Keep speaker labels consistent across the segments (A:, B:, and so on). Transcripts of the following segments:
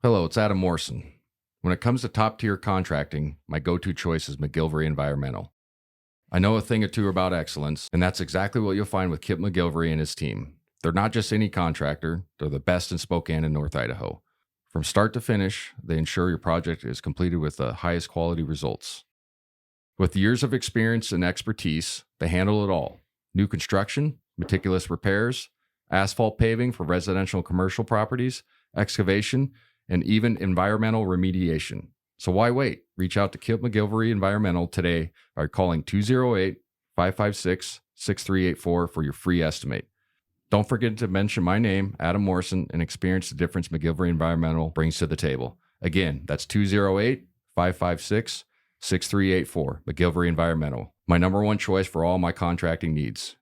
A: Hello, it's Adam Morrison. When it comes to top-tier contracting, my go-to choice is McGilvery Environmental. I know a thing or two about excellence, and that's exactly what you'll find with Kip McGilvery and his team. They're not just any contractor, they're the best in Spokane and North Idaho. From start to finish, they ensure your project is completed with the highest quality results. With years of experience and expertise, they handle it all. New construction, meticulous repairs, asphalt paving for residential and commercial properties, excavation, and even environmental remediation. So why wait? Reach out to Kip McGilvery Environmental today by calling 208-556-6384 for your free estimate. Don't forget to mention my name, Adam Morrison, and experience the difference McGilvery Environmental brings to the table. Again, that's 208-556-6384, McGilvery Environmental. My number one choice for all my contracting needs.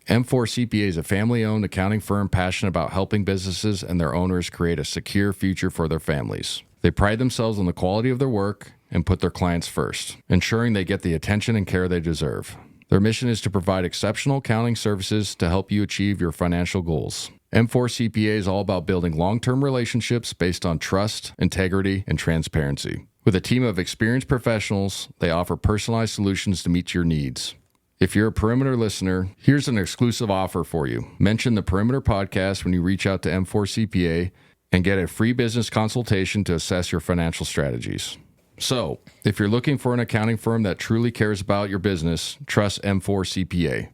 A: M4 CPA is a family-owned accounting firm passionate about helping businesses and their owners create a secure future for their families. They pride themselves on the quality of their work and put their clients first, ensuring they get the attention and care they deserve. Their mission is to provide exceptional accounting services to help you achieve your financial goals. M4 CPA is all about building long-term relationships based on trust, integrity, and transparency. With a team of experienced professionals, they offer personalized solutions to meet your needs. If you're a Perimeter listener, here's an exclusive offer for you. Mention the Perimeter podcast when you reach out to M4 CPA and get a free business consultation to assess your financial strategies. So, if you're looking for an accounting firm that truly cares about your business, trust M4 CPA.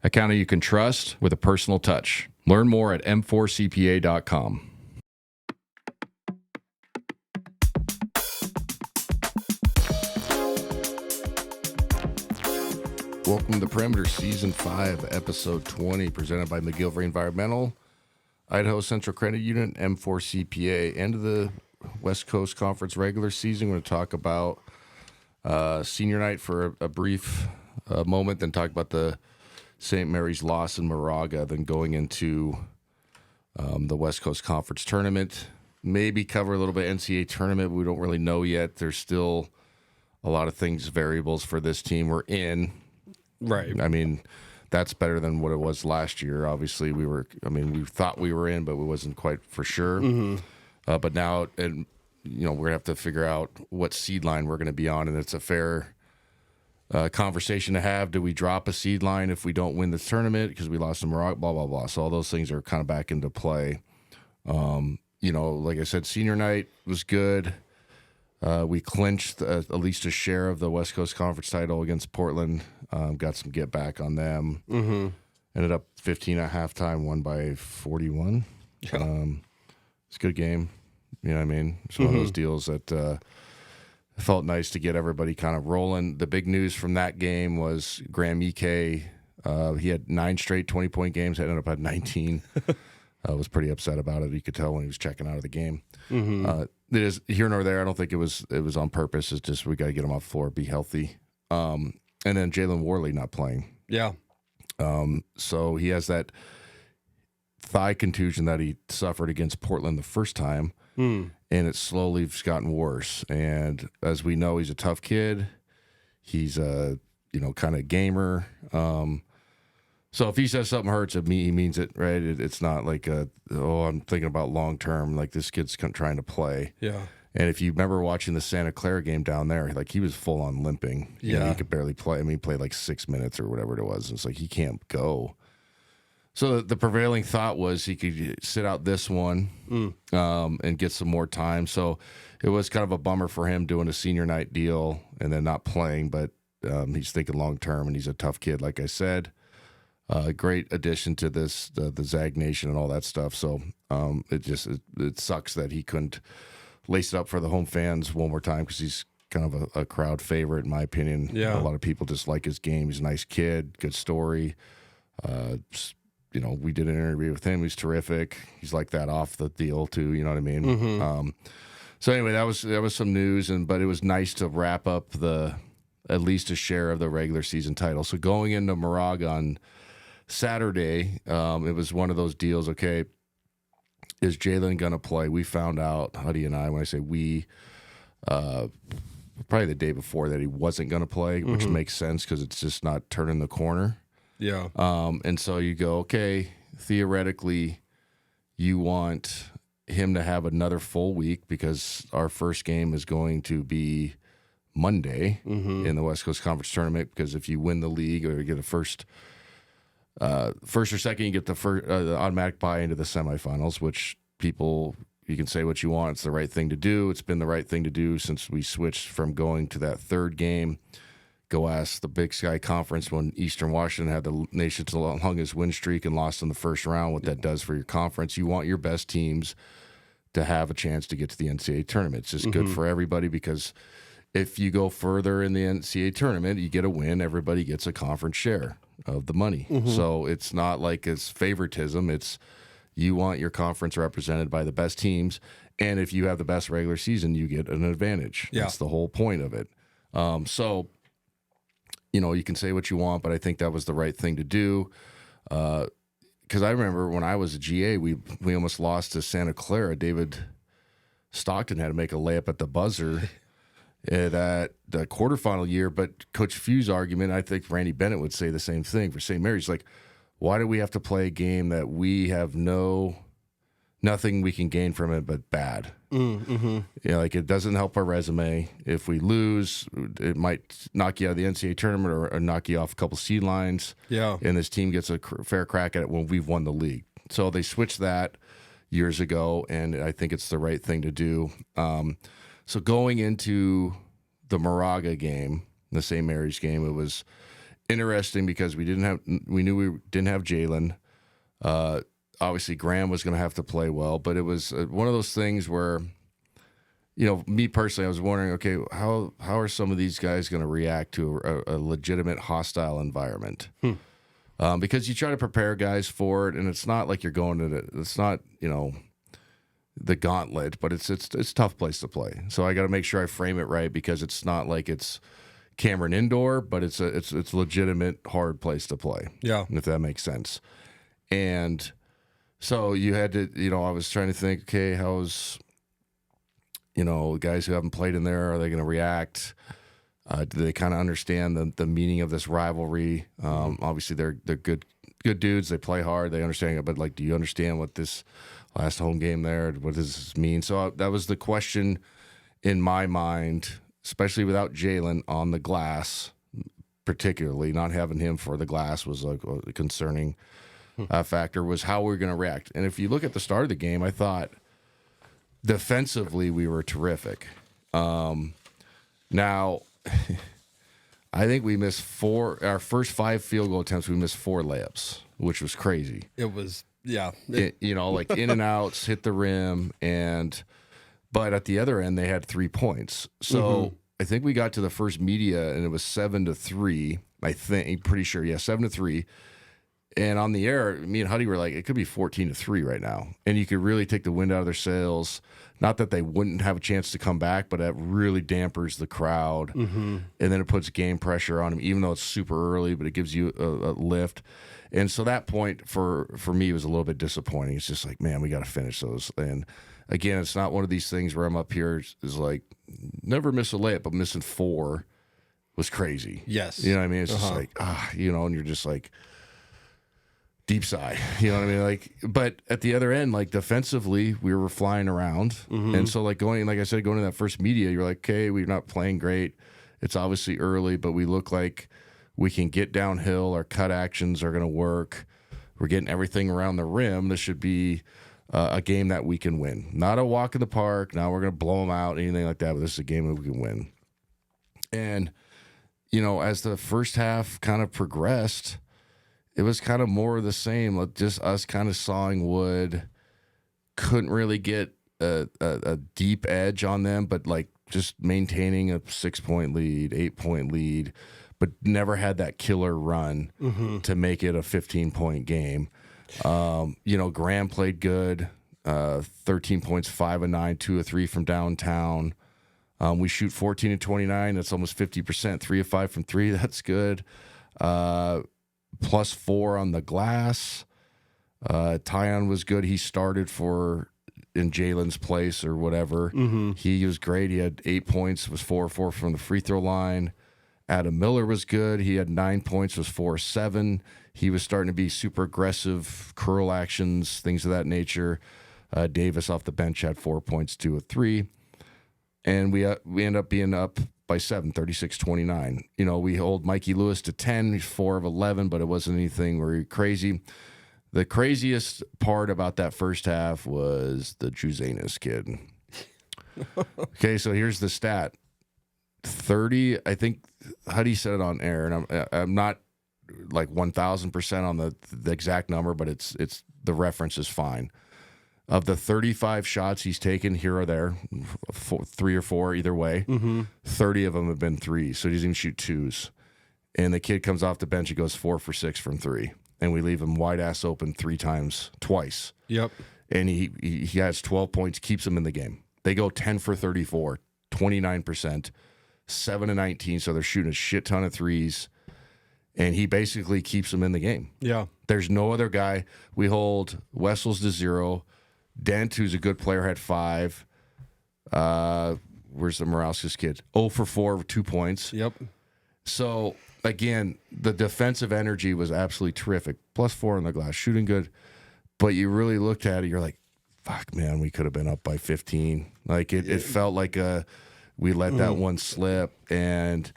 A: Accounting you can trust with a personal touch. Learn more at m4cpa.com. Welcome to Perimeter Season 5, Episode 20, presented by McGilvery Environmental, Idaho Central Credit Union, M4 CPA. End of the West Coast Conference regular season. We're going to talk about senior night for a brief moment, then talk about the St. Mary's loss in Moraga, then going into the West Coast Conference tournament. Maybe cover a little bit NCAA tournament. We don't really know yet. There's still a lot of things, variables for this team. We're in.
B: Right.
A: I mean, that's better than what it was last year. Obviously, we thought we were in, but we wasn't quite for sure.
B: Mm-hmm.
A: But now, and we're going to have to figure out what seed line we're going to be on, and it's a fair conversation to have. Do we drop a seed line if we don't win the tournament because we lost to Morocco, blah, blah, blah. So all those things are kind of back into play. Like I said, senior night was good. We clinched at least a share of the West Coast Conference title against Portland. Got some get back on them.
B: Mm-hmm.
A: Ended up 15 at halftime, won by 41.
B: Yeah.
A: It's a good game. You know what I mean? It's one of those deals that felt nice to get everybody kind of rolling. The big news from that game was Graham Ike. He had 9 straight 20-point games. Ended up at 19. Was pretty upset about it. You could tell when he was checking out of the game.
B: Mm-hmm.
A: It is here nor there. I don't think it was on purpose. It's just we got to get him off the floor, be healthy. And then Jalen Worley not playing.
B: Yeah.
A: So he has that thigh contusion that he suffered against Portland the first time, and it slowly has gotten worse. And as we know, he's a tough kid. He's a kind of gamer. So if he says something hurts at me, he means it, right? It's not like I'm thinking about long term. Like this kid's trying to play.
B: Yeah.
A: And if you remember watching the Santa Clara game down there, like he was full on limping.
B: Yeah.
A: He could barely play. I mean, he played like 6 minutes or whatever it was. It's like he can't go. So the prevailing thought was he could sit out this one and get some more time. So it was kind of a bummer for him doing a senior night deal and then not playing. But he's thinking long term, and he's a tough kid, like I said. Great addition to the Zag Nation and all that stuff. So it sucks that he couldn't lace it up for the home fans one more time because he's kind of a crowd favorite in my opinion.
B: Yeah.
A: A lot of people just like his game. He's a nice kid, good story. We did an interview with him. He's terrific. He's like that off the deal too. You know what I mean?
B: Mm-hmm.
A: So anyway, that was some news, but it was nice to wrap up at least a share of the regular season title. So going into Moraga on Saturday, it was one of those deals. Okay, is Jalen gonna play? We found out, Huddy and I, when I say we, probably the day before that he wasn't gonna play, which makes sense because it's just not turning the corner.
B: Yeah.
A: And so you go, okay, theoretically, you want
B: him to have another full week because our first game is going to be Monday in the West Coast Conference Tournament, because if you win the league or you get a first or second, you get the automatic bye into the semifinals, which you can say what you want. It's the right thing to do. It's been the right thing to do since we switched from going to that third game. Go ask the Big Sky Conference when Eastern Washington had the nation's longest win streak and lost in the first round, what that does for your conference. You want your best teams to have a chance to get to the NCAA tournament. It's just good for everybody, because if you go further in the NCAA tournament, you get a win, everybody gets a conference share of the money. So it's not like it's favoritism. It's you want your conference represented by the best teams, and if you have the best regular season, you get an advantage. That's the whole point of it. So, you can say what you want, but I think that was the right thing to do. Because I remember when I was a GA, we almost lost to Santa Clara. David Stockton had to make a layup at the buzzer at the quarterfinal year. But Coach Few's argument, I think Randy Bennett would say the same thing for St. Mary's. Like, why do we have to play a game that we have nothing we can gain from it but bad? Like, it doesn't help our resume. If we lose, it might knock you out of the NCAA tournament or knock you off a couple seed lines. And this team gets a fair crack at it when we've won the league. So they switched that years ago, and I think it's the right thing to do. So going into the Moraga game, the St. Mary's game, it was interesting because we knew we didn't have Jalen. Obviously, Graham was going to have to play well, but it was one of those things where, me personally, I was wondering, okay, how are some of these guys going to react to a legitimate hostile environment? Because you try to prepare guys for it, and it's not like you're going to it's not the gauntlet, but it's a tough place to play. So I got to make sure I frame it right, because it's not like it's Cameron Indoor, but it's a legitimate hard place to play. If that makes sense. And so you had to, I was trying to think, okay, how's, guys who haven't played in there, are they going to react? Do they kind of understand the meaning of this rivalry? Obviously, they're good dudes. They play hard. They understand it. But, like, do you understand what this last home game there, what does this mean? So that was the question in my mind, especially without Jalen on the glass, particularly. Not having him for the glass was like a concerning factor, was how we're going to react. And if you look at the start of the game, I thought defensively we were terrific. Now, I think we missed our first 5 field goal attempts, we missed 4 layups, which was crazy.
C: It was,
B: like in and outs, hit the rim, but at the other end they had 3 points. So I think we got to the first media and it was 7-3. Pretty sure, 7-3. And on the air, me and Huddy were like, it could be 14-3 right now. And you could really take the wind out of their sails. Not that they wouldn't have a chance to come back, but that really dampers the crowd. And then it puts game pressure on them, even though it's super early, but it gives you a lift. And so that point for me was a little bit disappointing. It's just like, man, we got to finish those. And again, it's not one of these things where I'm up here is like, never miss a layup, but missing 4 was crazy.
C: Yes.
B: You know what I mean? It's just like, and you're just like, deep sigh, you know what I mean? Like, but at the other end, like defensively, we were flying around, and so like going to that first media, you're like, okay, we're not playing great. It's obviously early, but we look like we can get downhill. Our cut actions are going to work. We're getting everything around the rim. This should be a game that we can win. Not a walk in the park. Now we're going to blow them out, anything like that. But this is a game that we can win. And as the first half kind of progressed, it was kind of more of the same, like just us kind of sawing wood. Couldn't really get a deep edge on them, but like just maintaining a 6-point lead, 8-point lead, but never had that killer run to make it a 15-point game. Graham played good, 13 points, 5 of 9, 2 of 3 from downtown. We shoot 14 of 29. That's almost 50%. 3 of 5 from 3. That's good. Plus 4 on the glass. Tyon was good. He started in Jalen's place or whatever. He was great. He had 8 points, was 4-4 from the free throw line. Adam Miller was good. He had 9 points, was 4-7. He was starting to be super aggressive, curl actions, things of that nature. Davis off the bench had 4 points, 2 of 3. And we end up being up by 7, 36-29. You know, we hold Mikey Lewis to 10. He's 4 of 11, but it wasn't anything very crazy. The craziest part about that first half was the Juzanis kid. Okay, so here's the stat. 30, I think Huddy said it on air, and I'm not like 1,000% on the exact number, but it's the reference is fine. Of the 35 shots he's taken here or there, 3 or 4 either way, 30 of them have been threes, so he doesn't even shoot twos. And the kid comes off the bench, he goes 4 for 6 from 3, and we leave him wide ass open twice.
C: Yep.
B: And he has 12 points, keeps him in the game. They go 10 for 34, 29%, 7 of 19, so they're shooting a shit ton of threes, and he basically keeps them in the game.
C: Yeah.
B: There's no other guy. We hold Wessels to 0. Dent, who's a good player, had 5. Where's the Morales kid? 0 for 4, 2 points.
C: Yep.
B: So, again, the defensive energy was absolutely terrific. +4 on the glass, shooting good. But you really looked at it, you're like, fuck, man, we could have been up by 15. Like, it felt like we let that one slip. And,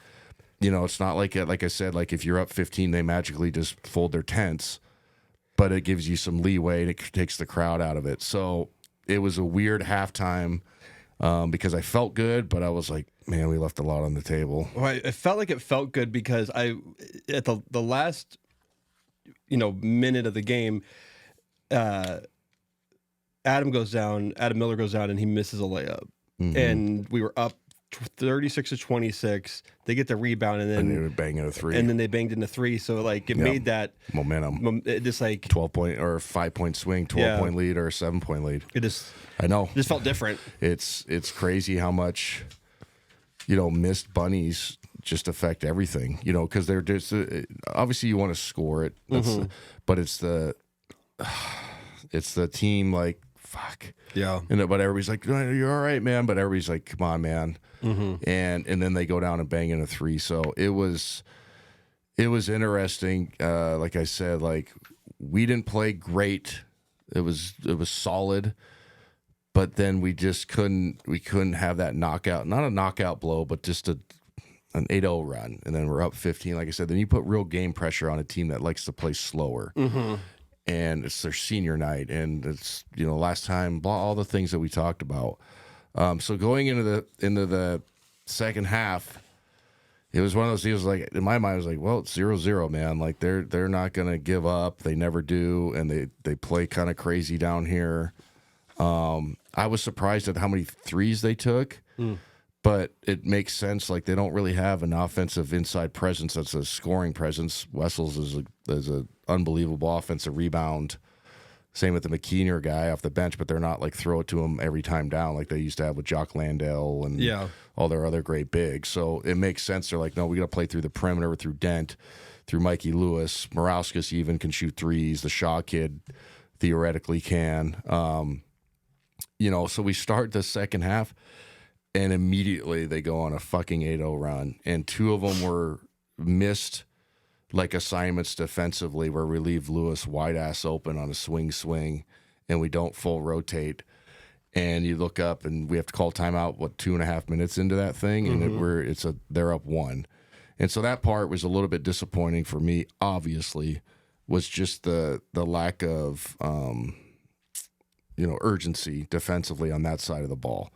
B: you know, it's not like I said, like if you're up 15, they magically just fold their tents. But it gives you some leeway and it takes the crowd out of it. So it was a weird halftime because I felt good, but I was like, man, we left a lot on the table.
C: Well, it felt like it felt good because at the last, minute of the game, Adam Miller goes down and he misses a layup. And we were up 36-26. They get the rebound and
B: they were banging a 3.
C: And then they banged in a 3. So like it made that
B: momentum.
C: It just like
B: 12-point or 5-point swing, 12-point lead or a 7-point lead.
C: I know. It just felt different.
B: It's crazy how much missed bunnies just affect everything. Because they're just obviously you want to score it, but it's the team like fuck.
C: Yeah.
B: But everybody's like, you're all right, man. But everybody's like, come on, man. And then they go down and bang in a 3. So it was interesting. Like I said, like we didn't play great. It was solid, but then we just couldn't have that knockout, not a knockout blow, but just an 8-0 run. And then we're up 15. Like I said, then you put real game pressure on a team that likes to play slower. And it's their senior night, and it's last time, all the things that we talked about. So going into the second half, it was one of those deals. Like in my mind, I was like, well, it's 0-0, man. Like they're not gonna give up. They never do, and they play kind of crazy down here. I was surprised at how many threes they took. But it makes sense. Like they don't really have an offensive inside presence that's a scoring presence. Wessels is an unbelievable offensive rebound. Same with the McKeener guy off the bench, but they're not like throw it to him every time down like they used to have with Jock Landale and all their other great bigs. So it makes sense. They're like, no, we got to play through the perimeter, through Dent, through Mikey Lewis. Morauskas even can shoot threes. The Shaw kid theoretically can. So we start the second half. And immediately they go on a fucking 8-0 run. And 2 of them were missed like assignments defensively where we leave Lewis wide ass open on a swing, and we don't full rotate. And you look up and we have to call timeout, 2.5 minutes into that thing, and they're up 1. And so that part was a little bit disappointing for me, obviously, was just the lack of urgency defensively on that side of the ball.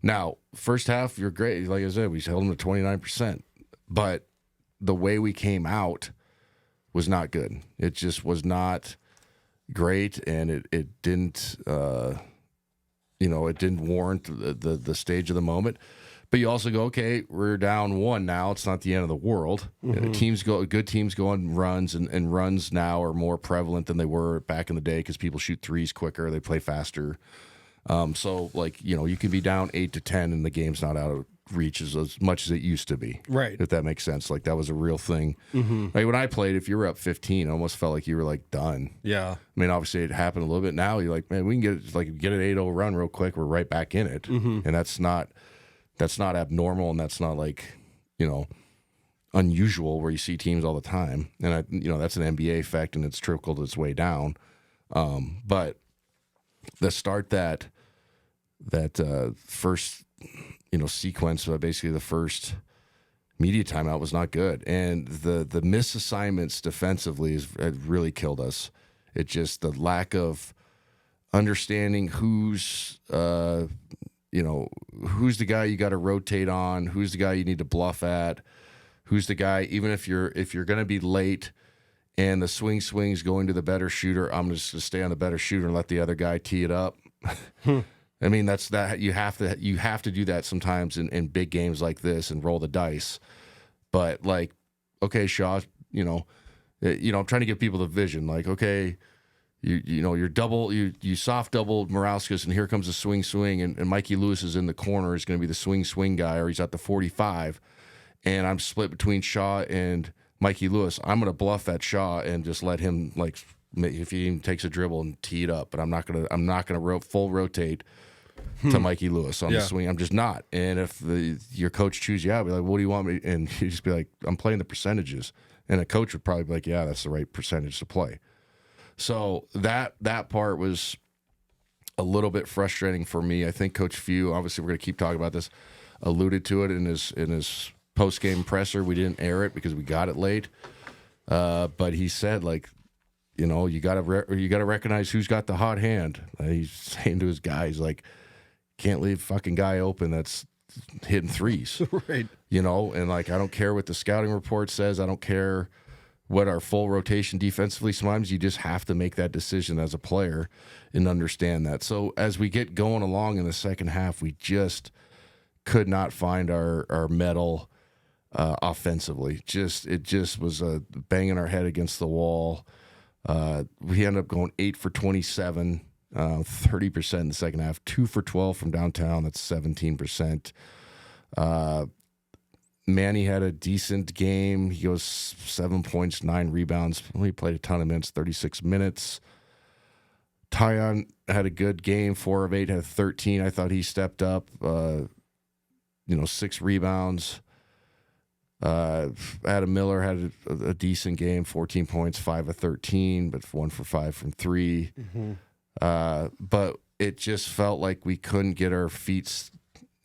B: Now, first half, you're great. Like I said, we held them to 29%. But the way we came out was not good. It just was not great, and it didn't, it didn't warrant the stage of the moment. But you also go, okay, we're down 1 now. It's not the end of the world. Good teams go on runs, and runs now are more prevalent than they were back in the day because people shoot threes quicker. They play faster. So you can be down 8-10 and the game's not out of reach as much as it used to be.
C: Right.
B: If that makes sense. Like that was a real thing. Like when I played, if you were up 15, it almost felt like you were like done.
C: Yeah.
B: I mean, obviously it happened a little bit now. You're like, man, we can get an 8-0 run real quick. We're right back in it. And that's not abnormal, and that's not unusual where you see teams all the time. And that's an NBA effect, and it's trickled its way down. But start that first sequence, basically the first media timeout was not good, and the misassignments defensively it really killed us. It just the lack of understanding who's the guy you got to rotate on, who's the guy you need to bluff at, who's the guy, even if you're going to be late and the swing's going to the better shooter, I'm just going to stay on the better shooter and let the other guy tee it up. I mean, that's that you have to do that sometimes in big games like this and roll the dice. But like, okay, Shaw, I'm trying to give people the vision. Like, okay, you soft doubled Morauskas, and here comes a swing, and Mikey Lewis is in the corner, is going to be the swing guy, or he's at the 45, and I'm split between Shaw and Mikey Lewis. I'm going to bluff that Shaw and just let him, like, if he even takes a dribble and tee it up, but I'm not gonna full rotate to Mikey Lewis on the swing. I'm just not. And if your coach chews you out, be like, what do you want me? And you just be like, I'm playing the percentages. And a coach would probably be like, yeah, that's the right percentage to play. So that part was a little bit frustrating for me. I think Coach Few, obviously we're going to keep talking about this, alluded to it in his post-game presser. We didn't air it because we got it late. But he said, like, you got to recognize who's got the hot hand. He's saying to his guys, like, can't leave fucking guy open that's hitting threes.
C: Right.
B: And like, I don't care what the scouting report says. I don't care what our full rotation defensively. Sometimes you just have to make that decision as a player and understand that. So as we get going along in the second half, we just could not find our mettle offensively. It just was banging our head against the wall. We ended up going 8 for 27, 30% in the second half, 2 for 12 from downtown. That's 17%. Manny had a decent game. He goes 7 points, 9 rebounds. He played a ton of minutes, 36 minutes. Tyon had a good game, 4 of 8, had 13. I thought he stepped up, 6 rebounds. Adam Miller had a decent game, 14 points, 5 of 13, but 1 for 5 from 3. Mm-hmm. But it just felt like we couldn't get our feet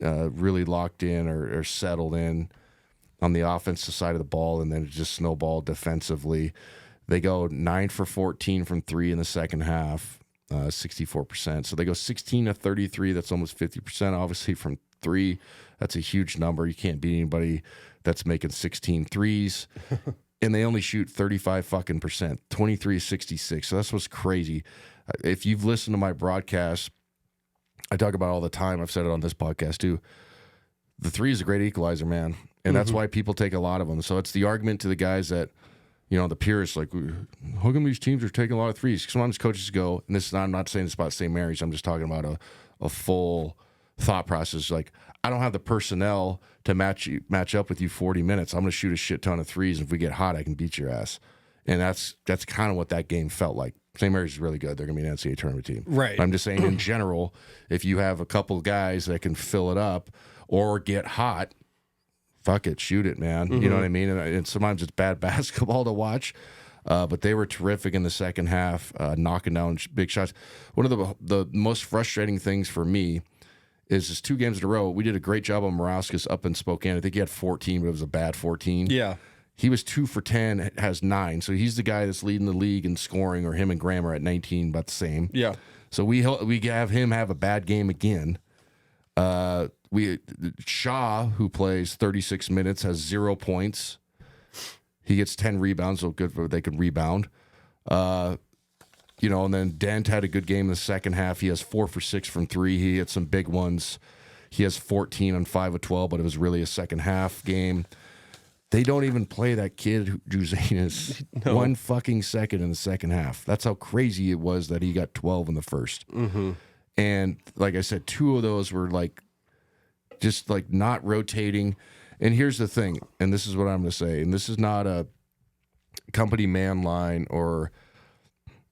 B: really locked in or settled in on the offensive side of the ball, and then it just snowballed defensively. They go 9 for 14 from 3 in the second half, 64%. So they go 16 of 33. That's almost 50%. Obviously from 3, that's a huge number. You can't beat anybody that's making 16 threes. And they only shoot 35 fucking percent, 23 of 66. So that's what's crazy. If you've listened to my broadcast, I talk about it all the time. I've said it on this podcast too. The 3 is a great equalizer, man. And that's why people take a lot of them. So it's the argument to the guys that, the purists, like, how come these teams are taking a lot of threes? Sometimes coaches go, and I'm not saying this about St. Mary's, I'm just talking about a full thought process. Like, I don't have the personnel to match up with you 40 minutes. I'm going to shoot a shit ton of threes, and if we get hot, I can beat your ass. And that's kind of what that game felt like. St. Mary's is really good. They're going to be an NCAA tournament team. Right. I'm just saying, in general, if you have a couple guys that can fill it up or get hot, fuck it, shoot it, man. Mm-hmm. You know what I mean? And sometimes it's bad basketball to watch, but they were terrific in the second half, knocking down big shots. One of the most frustrating things for me is just 2 games in a row. We did a great job on Morauskas up in Spokane. I think he had 14, but it was a bad 14.
C: Yeah.
B: He was 2 for 10, has 9. So he's the guy that's leading the league in scoring, or him and Graham are at 19, about the same.
C: Yeah.
B: So we have him have a bad game again. Shaw, who plays 36 minutes, has 0 points. He gets 10 rebounds, so good for they can rebound. And then Dent had a good game in the second half. He has 4 for 6 from 3. He had some big ones. He has 14 on 5 of 12, but it was really a second half game. They don't even play that kid, Juzanis, 1 fucking second in the second half. That's how crazy it was that he got 12 in the first. Mm-hmm. And like I said, 2 of those were just not rotating. And here's the thing, and this is what I'm going to say, and this is not a company man line or,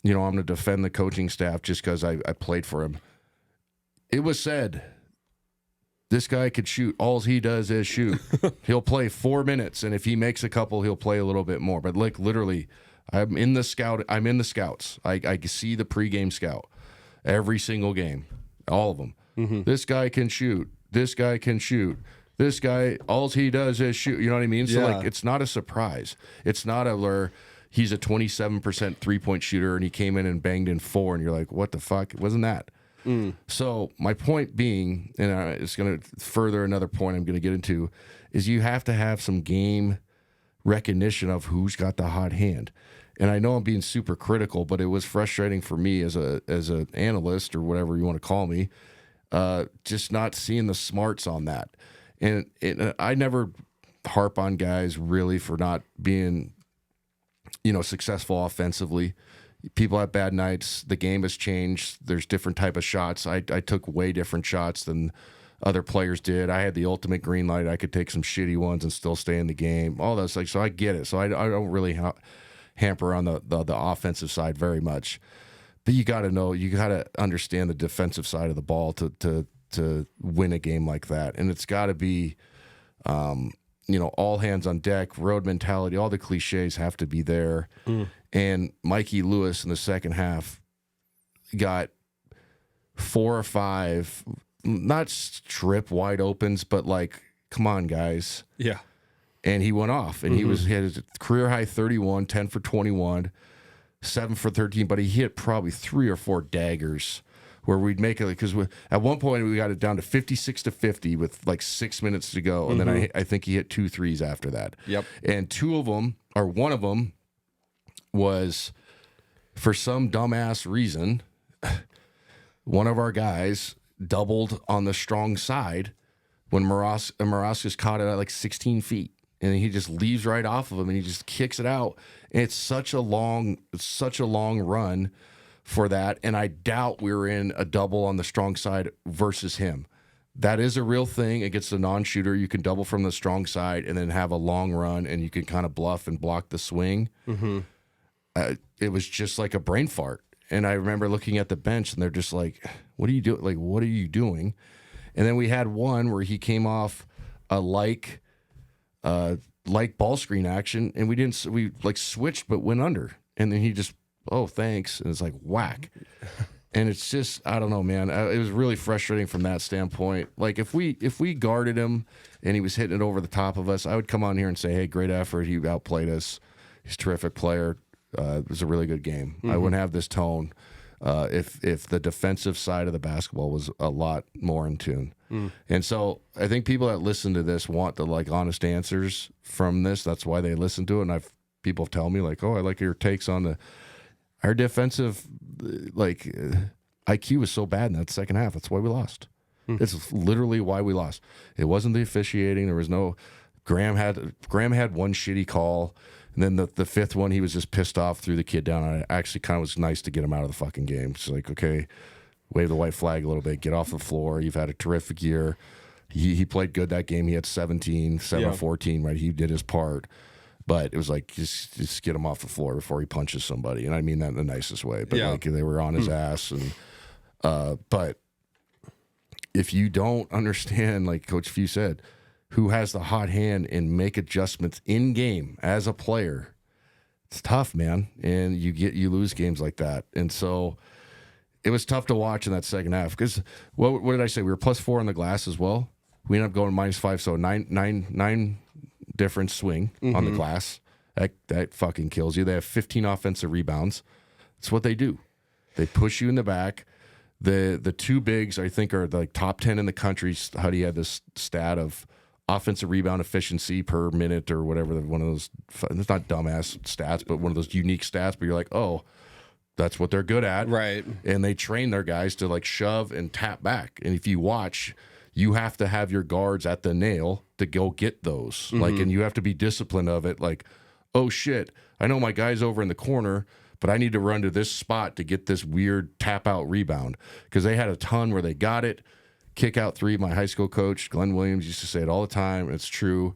B: I'm going to defend the coaching staff just because I played for him. It was said, this guy could shoot. All he does is shoot. He'll play 4 minutes, and if he makes a couple, he'll play a little bit more. But literally, I'm in the scouts. I see the pregame scout. every single game, all of them.
C: Mm-hmm.
B: This guy can shoot. This guy can shoot. This guy, all he does is shoot. You know what I mean? So, like, it's not a surprise. It's not where he's a 27% three-point shooter and he came in and banged in 4, and you're like, what the fuck? It wasn't that. So my point being, and it's going to further another point I'm going to get into, is you have to have some game recognition of who's got the hot hand. And I know I'm being super critical, but it was frustrating for me as an analyst or whatever you want to call me, just not seeing the smarts on that. And I never harp on guys really for not being, successful offensively. People have bad nights. The game has changed. There's different type of shots. I took way different shots than other players did. I had the ultimate green light. I could take some shitty ones and still stay in the game. All those, like, so I get it. So I don't really hamper on the offensive side very much. But you got to understand the defensive side of the ball to win a game like that. And it's got to be, all hands on deck, road mentality, all the cliches have to be there. And Mikey Lewis in the second half got 4 or 5, not strip wide opens, but like, come on, guys.
C: Yeah.
B: And he went off, and he had a career high 31, 10 for 21, 7 for 13, but he hit probably 3 or 4 daggers where we'd make it, because at one point we got it down to 56-50 with like 6 minutes to go, and then I think he hit 2 threes after that.
C: Yep.
B: And one of them was, for some dumbass reason, one of our guys doubled on the strong side when Morrison caught it at like 16 feet. And he just leaves right off of him, and he just kicks it out. And it's such a long run for that. And I doubt we were in a double on the strong side versus him. That is a real thing against a non-shooter. You can double from the strong side and then have a long run, and you can kind of bluff and block the swing. It was just like a brain fart. And I remember looking at the bench, and they're just like, "What are you doing? Like, what are you doing?" And then we had one where he came off a like ball screen action, and we like switched but went under, and then he just, oh, thanks, and it's like whack. And it's just, I don't know, man. It was really frustrating from that standpoint. Like, if we guarded him and he was hitting it over the top of us, I would come on here and say, hey, great effort, he outplayed us, he's a terrific player, it was a really good game. I wouldn't have this tone if the defensive side of the basketball was a lot more in tune. And so I think people that listen to this want the like honest answers from this. That's why they listen to it. And people tell me like, oh, I like your takes on our defensive IQ was so bad in that second half. That's why we lost. It's literally why we lost. It wasn't the officiating. There was no Graham had one shitty call. And then the fifth one, he was just pissed off, threw the kid down. And it actually kind of was nice to get him out of the fucking game. It's like, okay, wave the white flag a little bit, get off the floor. You've had a terrific year. He played good that game. He had 7 of 14, right? He did his part. But it was like, just get him off the floor before he punches somebody. And I mean that in the nicest way. But like, they were on his ass. And but if you don't understand, like Coach Few said, who has the hot hand and make adjustments in game as a player, it's tough, man. And you lose games like that. And so it was tough to watch in that second half, because what did I say? We were +4 on the glass as well. We ended up going -5, so nine different swing on the glass. That fucking kills you. They have 15 offensive rebounds. That's what they do. They push you in the back. The two bigs, I think, are like top 10 in the country. Huddy had this stat of offensive rebound efficiency per minute or whatever. One of those, it's not dumbass stats, but one of those unique stats. But you're like, oh, that's what they're good at.
C: Right.
B: And they train their guys to like shove and tap back. And if you watch, you have to have your guards at the nail to go get those. Like, and you have to be disciplined of it. Like, oh shit, I know my guy's over in the corner, but I need to run to this spot to get this weird tap out rebound. Because they had a ton where they got it. Kick out three. My high school coach, Glenn Williams, used to say it all the time. It's true.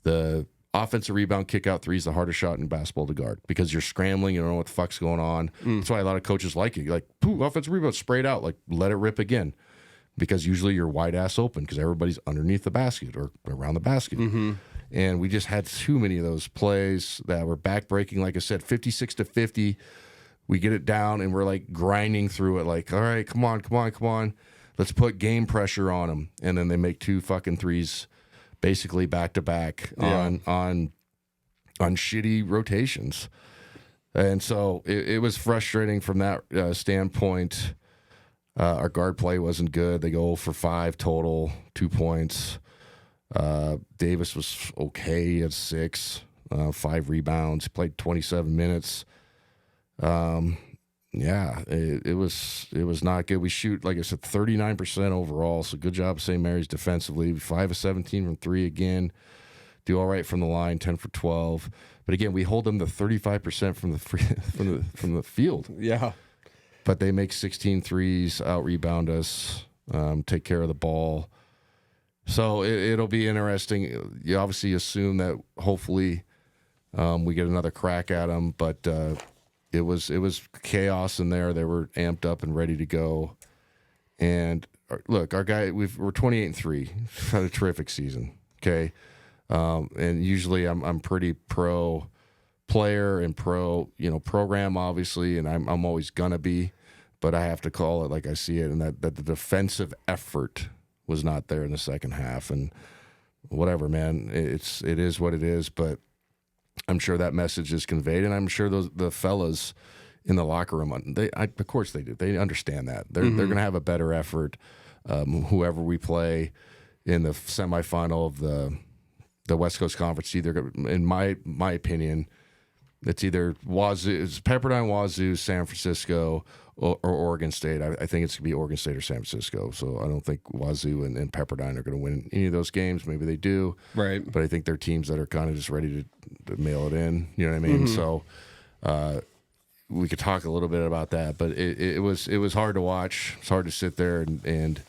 B: The offensive rebound kick out three is the hardest shot in basketball to guard, because you're scrambling. You don't know what the fuck's going on. That's why a lot of coaches like it. You're like, pooh, offensive rebound, sprayed out. Like, let it rip again. Because usually you're wide ass open because everybody's underneath the basket or around the basket. And we just had too many of those plays that were backbreaking. Like I said, 56-50. We get it down, and we're like grinding through it. Like, all right, come on. Let's put game pressure on them. And then they make 2 fucking threes, basically back to back on shitty rotations. And so it was frustrating from that standpoint. Our guard play wasn't good. They go 0 for 5 total, 2 points. Davis was okay. He had 6, 5 rebounds. He played 27 minutes. It was not good. We shoot, like I said, 39% overall. So good job, St. Mary's defensively. 5 of 17 from 3 again. Do all right from the line, 10 for 12. But again, we hold them to 35% from the field.
C: Yeah.
B: But they make 16 threes, out-rebound us, take care of the ball. So it'll be interesting. You obviously assume that hopefully we get another crack at them, but it was chaos in there. They were amped up and ready to go. And look, our guy, we're 28-3. Had a terrific season. Okay. And usually I'm pretty pro player and pro, program, obviously, and I'm always gonna be, but I have to call it like I see it, and that the defensive effort was not there in the second half. And whatever, man, it is what it is, but I'm sure that message is conveyed, and I'm sure the fellas in the locker room, of course they do. They understand that. They're gonna have a better effort, whoever we play in the semifinal of the West Coast Conference. Either, in my opinion, it's either Pepperdine, Wazoo, San Francisco, or Oregon State. I think it's going to be Oregon State or San Francisco. So I don't think Wazoo and Pepperdine are going to win any of those games. Maybe they do.
C: Right.
B: But I think they're teams that are kind of just ready to mail it in. You know what I mean? So we could talk a little bit about that. But it was hard to watch. It's hard to sit there and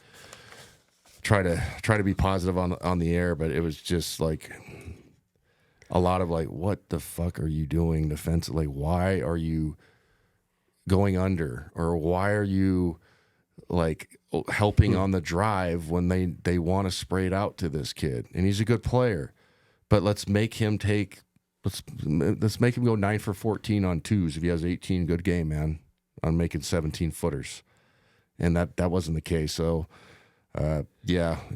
B: try to be positive on the air. But it was just like a lot of like, what the fuck are you doing defensively? Like, why are you going under, or why are you like helping on the drive when they want to spray it out to this kid? And he's a good player, but let's make him go 9 for 14 on twos if he has 18. Good game, man, on making 17 footers. And that wasn't the case. So it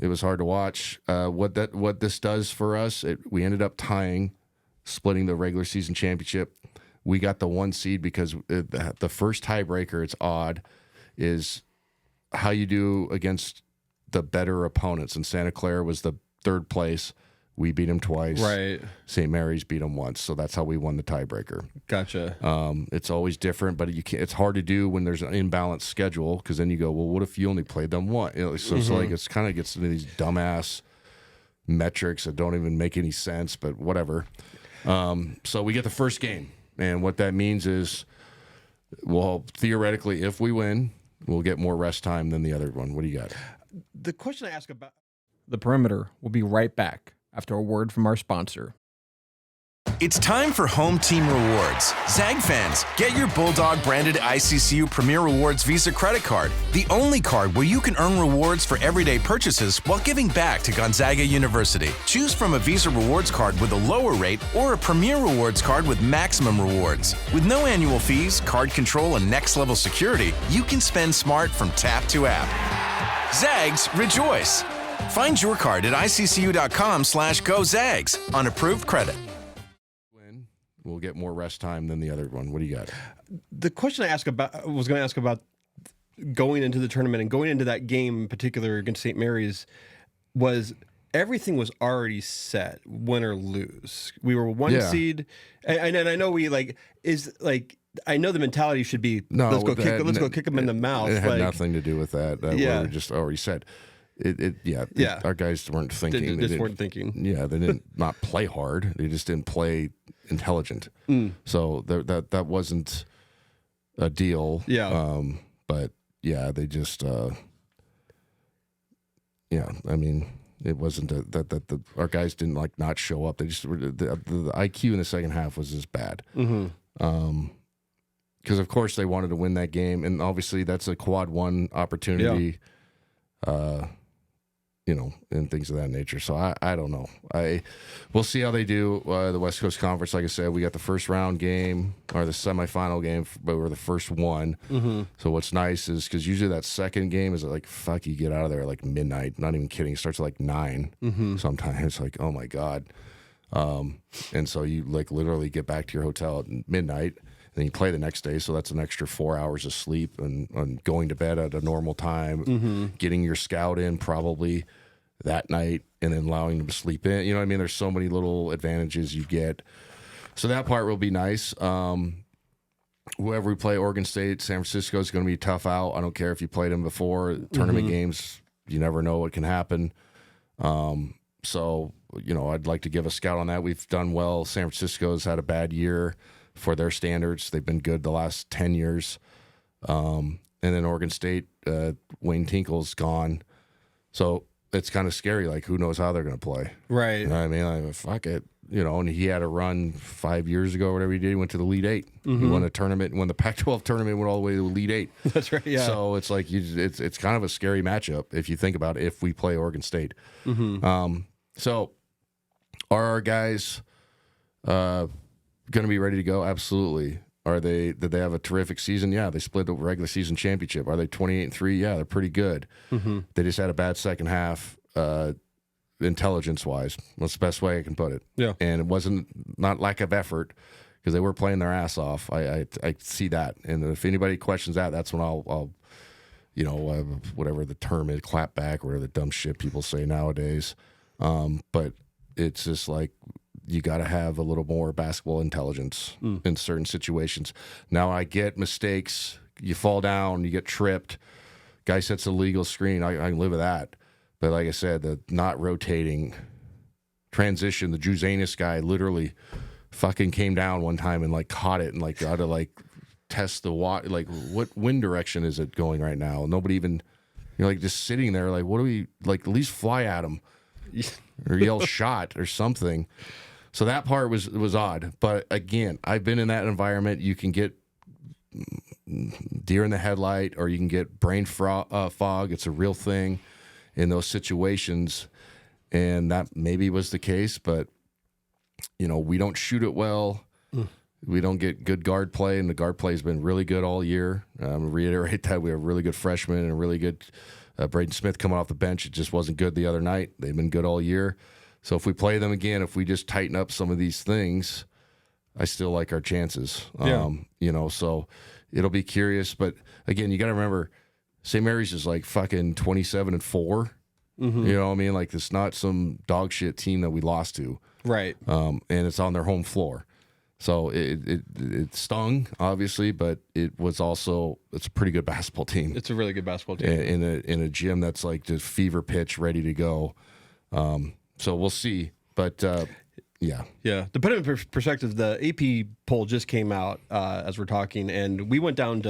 B: was hard to watch. What this does for us, we ended up splitting the regular season championship. We got the 1 seed because the first tiebreaker, it's odd, is how you do against the better opponents. And Santa Clara was the 3rd place. We beat them twice.
C: Right.
B: St. Mary's beat them once. So that's how we won the tiebreaker.
C: Gotcha.
B: It's always different, but it's hard to do when there's an imbalanced schedule, because then you go, well, what if you only played them once? So it's like it's kind of gets into these dumbass metrics that don't even make any sense, but whatever. So we get the first game. And what that means is, well, theoretically, if we win, we'll get more rest time than the other one. What do you got?
C: The question I ask about
D: The Perimeter will be right back after a word from our sponsor.
E: It's time for Home Team Rewards. Zag fans, get your Bulldog branded ICCU Premier Rewards Visa credit card, the only card where you can earn rewards for everyday purchases while giving back to Gonzaga University. Choose from a Visa Rewards card with a lower rate or a Premier Rewards card with maximum rewards. With no annual fees, card control, and next-level security, you can spend smart from tap to app. Zags, rejoice! Find your card at iccu.com/GoZags on approved credit.
B: We'll get more rest time than the other one. What do you got?
C: the question I was going to ask about going into the tournament and going into that game in particular against St. Mary's was everything was already set, win or lose. We were one seed, and I know I know the mentality should be let's go kick them in the mouth.
B: It had nothing to do with that. We just already said. Our guys weren't thinking.
C: They just weren't thinking.
B: Yeah, they didn't not play hard. They just didn't play intelligent. So that wasn't a deal.
C: Yeah.
B: But yeah, they just. I mean, it wasn't that our guys didn't not show up. They just were the IQ in the second half was just bad. Because of course they wanted to win that game, and obviously that's a quad one opportunity. and things of that nature. So I don't know. We'll see how they do. The West Coast Conference, like I said, we got the first round game or the semifinal game, but we're the first one. Mm-hmm. So what's nice is because usually that second game is like, fuck, you get out of there at like midnight. Not even kidding. It starts at like 9. Mm-hmm. Sometimes it's like, oh my God. And so you like literally get back to your hotel at midnight. Then you play the next day, so that's an extra 4 hours of sleep and going to bed at a normal time, getting your scout in probably that night, and then allowing them to sleep in. You know what I mean? There's so many little advantages you get. So that part will be nice. Whoever we play, Oregon State, San Francisco is going to be tough out. I don't care if you played them before. Tournament games, you never know what can happen. So, I'd like to give a scout on that. We've done well. San Francisco's had a bad year for their standards. They've been good the last 10 years. And then Oregon State, Wayne Tinkle's gone. So it's kind of scary. Like, who knows how they're going to play?
C: Right.
B: You know what I mean? Like, fuck it. And he had a run 5 years ago, whatever he did. He went to the Elite Eight. He won a tournament, won the Pac-12 tournament, went all the way to the Elite Eight.
C: That's right, yeah.
B: So it's like, it's kind of a scary matchup if you think about it, if we play Oregon State. So are our guys going to be ready to go? Absolutely. Did they have a terrific season? Yeah, they split the regular season championship. Are they 28-3? Yeah, they're pretty good. They just had a bad second half, intelligence-wise. That's the best way I can put it.
C: Yeah.
B: And it wasn't not lack of effort because they were playing their ass off. I see that. And if anybody questions that, that's when I'll whatever the term is, clap back, or whatever the dumb shit people say nowadays. But it's just like, you got to have a little more basketball intelligence in certain situations. Now, I get mistakes. You fall down, you get tripped. Guy sets a legal screen. I can live with that. But like I said, the not rotating transition, the Juzanis guy literally fucking came down one time and like caught it and like got to like test the water. Like, what wind direction is it going right now? Nobody even, like just sitting there like, what do we, like, at least fly at him or yell shot or something. So that part was odd. But again, I've been in that environment. You can get deer in the headlight, or you can get brain fog. It's a real thing in those situations. And that maybe was the case, but, we don't shoot it well. We don't get good guard play, and the guard play has been really good all year. Reiterate that we have really good freshmen and a really good Braden Smith coming off the bench. It just wasn't good the other night. They've been good all year. So if we play them again, if we just tighten up some of these things, I still like our chances.
C: Yeah.
B: So it'll be curious. But again, you got to remember, St. Mary's is like fucking 27-4. You know what I mean? Like, it's not some dog shit team that we lost to.
C: Right.
B: And it's on their home floor. So it stung, obviously, but it's a pretty good basketball team.
C: It's a really good basketball team.
B: In a gym that's like the fever pitch, ready to go. So we'll see. But yeah.
C: Yeah. To put it in perspective, the AP poll just came out as we're talking, and we went down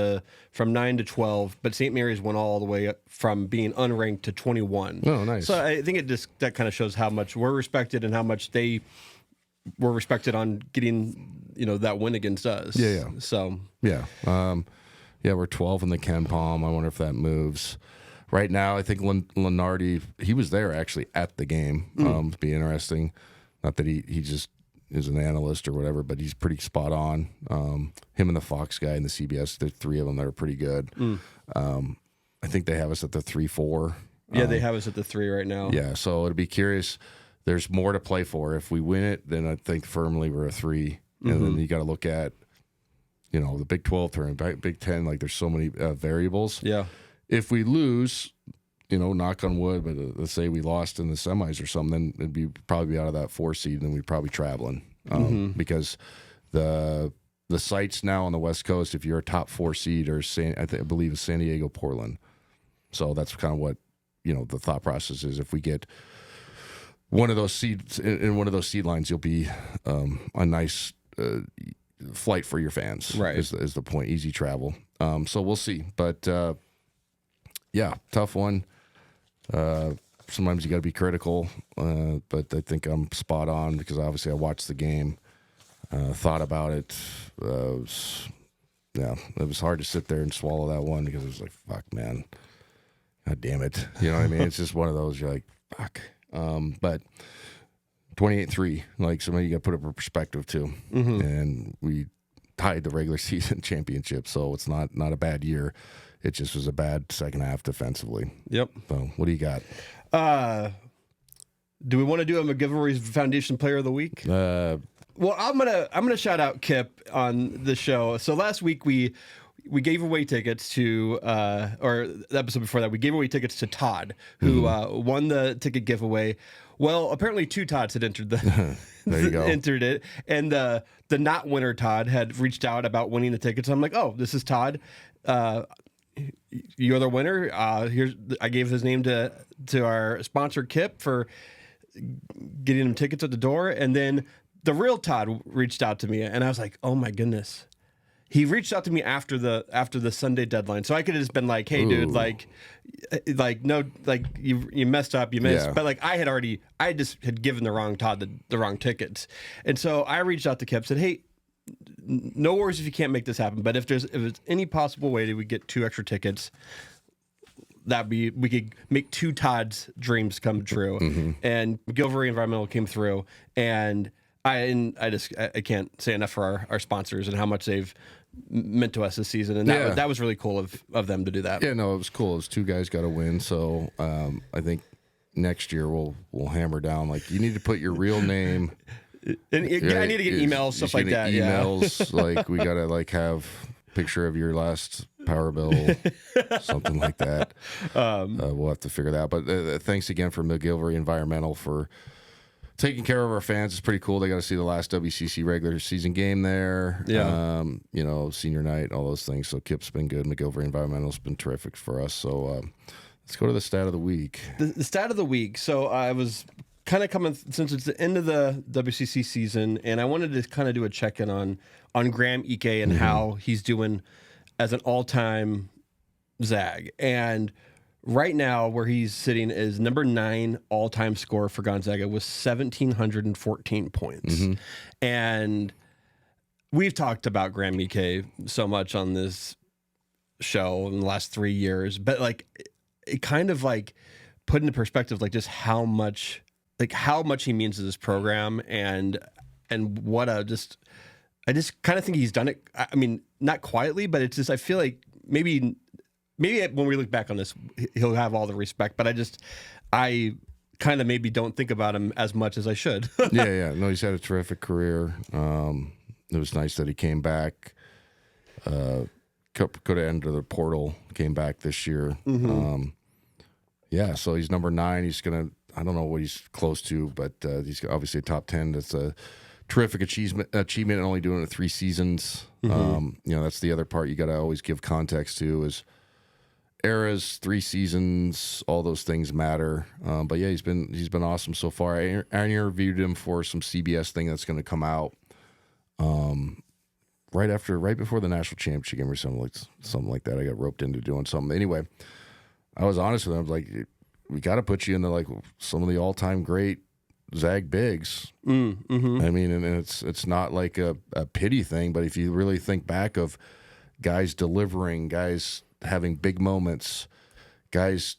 C: from 9 to 12, but St. Mary's went all the way up from being unranked to 21.
B: Oh, nice.
C: So I think that kind of shows how much we're respected and how much they were respected on getting, that win against us.
B: Yeah.
C: So
B: yeah. We're 12 in the Ken Palm. I wonder if that moves. Right now, I think Lenardi, he was there actually at the game. It'd be interesting. Not that he just is an analyst or whatever, but he's pretty spot on. Him and the Fox guy and the CBS, the three of them that are pretty good. I think they have us at the 3-4.
C: Yeah, they have us at the 3 right now.
B: Yeah, so it'll be curious. There's more to play for. If we win it, then I think firmly we're a 3. And then you got to look at, the Big 12 tournament, Big 10, like there's so many variables.
C: Yeah.
B: If we lose, knock on wood, but let's say we lost in the semis or something, then it'd probably be out of that 4 seed, and then we'd probably traveling because the sites now on the West Coast, if you're a top 4 seed, or I believe it's San Diego, Portland. So that's kind of what the thought process is. If we get one of those seeds in one of those seed lines, you'll be a nice flight for your fans.
C: Right,
B: is the point. Easy travel. So we'll see, but. Yeah, tough one. Sometimes you got to be critical, but I think I'm spot on because obviously I watched the game, thought about it. It was hard to sit there and swallow that one because it was like, fuck, man. God damn it. You know what I mean? It's just one of those, you're like, Fuck. But 28-3, like somebody you got to put up a perspective too. And we tied the regular season championship, so it's not a bad year. It just was a bad second half defensively.
C: Yep.
B: So what do you got?
C: Do we want to do a McGilvery's Foundation Player of the Week? Well, I'm gonna shout out Kip on the show. So last week we gave away tickets to, or the episode before that, we gave away tickets to Todd, who won the ticket giveaway. Well, apparently 2 Todds had entered the
B: There you go.
C: entered it, and the not winner Todd had reached out about winning the tickets. I'm like, oh, this is Todd. You're the winner. I gave his name to our sponsor Kip for getting him tickets at the door, and then the real Todd reached out to me, and I was like, oh my goodness. He reached out to me after the Sunday deadline, so I could have just been like, "Hey, dude, like no, like you messed up, you missed."
B: Yeah.
C: But like I just had given the wrong Todd the wrong tickets, and so I reached out to Kip, said, "Hey, no worries if you can't make this happen, but if it's any possible way that we get 2 extra tickets, we could make 2 Todd's dreams come true." And McGilvery Environmental came through, and I can't say enough for our sponsors and how much they've meant to us this season, and that was really cool of them to do that.
B: Yeah, no, it was cool. It was 2 guys got to win, so I think next year we'll hammer down. Like, you need to put your real name.
C: And I need to get emails, stuff like that.
B: Emails, like we gotta like have picture of your last power bill, something like that. We'll have to figure that out. But thanks again for McGilvery Environmental for taking care of our fans. It's pretty cool. They got to see the last WCC regular season game there.
C: Yeah.
B: Senior night, all those things. So Kip's been good. McGilvery Environmental's been terrific for us. So let's go to the stat of the week.
C: The stat of the week. So I was kind of coming, since it's the end of the WCC season, and I wanted to kind of do a check-in on Graham Ike and how he's doing as an all-time Zag. And right now, where he's sitting is number 9 all-time scorer for Gonzaga with 1,714 points. And we've talked about Graham Ike so much on this show in the last 3 years, but like it kind of like put into perspective like just how much he means to this program, and what I just kind of think he's done it. I mean, not quietly, but it's just I feel like maybe when we look back on this, he'll have all the respect, but I kind of maybe don't think about him as much as I should.
B: Yeah. No, he's had a terrific career. It was nice that he came back. Could have entered the portal, came back this year. So he's number 9. He's gonna, I don't know what he's close to, but he's obviously a top 10. That's a terrific achievement, and only doing it 3 seasons. That's the other part you got to always give context to is eras, 3 seasons, all those things matter. But yeah, he's been awesome so far. I interviewed him for some CBS thing that's going to come out right before the national championship game or something like that. I got roped into doing something. Anyway, I was honest with him. I was like, we got to put you in the like some of the all-time great Zag bigs. I mean, and it's not like a pity thing, but if you really think back of guys delivering, guys having big moments, guys,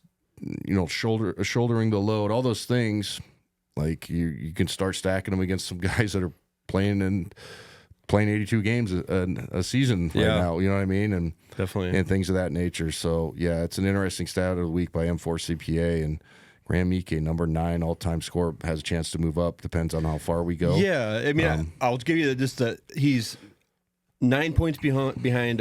B: shouldering the load, all those things, like you can start stacking them against some guys that are playing 82 games a season right now, you know what I mean? And
C: Definitely.
B: And things of that nature. So yeah, it's an interesting stat of the week by M4CPA, and Graham Ike, number 9 all-time scorer, has a chance to move up. Depends on how far we go.
C: Yeah, I mean, I'll give you he's 9 points behind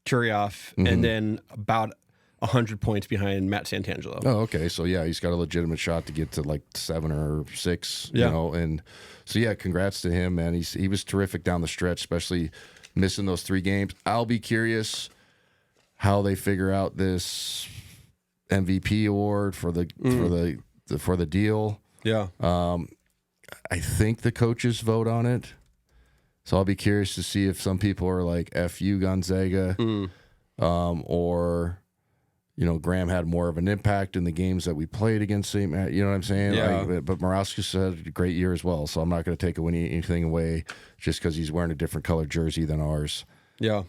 C: Turioff, and then about 100 points behind Matt Santangelo.
B: Oh, okay. So yeah, he's got a legitimate shot to get to like 7 or 6. You know, and so yeah, congrats to him, man. He was terrific down the stretch, especially missing those 3 games. I'll be curious how they figure out this MVP award for the deal.
C: Yeah.
B: I think the coaches vote on it, so I'll be curious to see if some people are like "F you, Gonzaga," or Graham had more of an impact in the games that we played against St. Matt. You know what I'm saying?
C: Yeah.
B: But Morauskas had a great year as well, so I'm not going to take anything away just because he's wearing a different colored jersey than ours.
C: Yeah.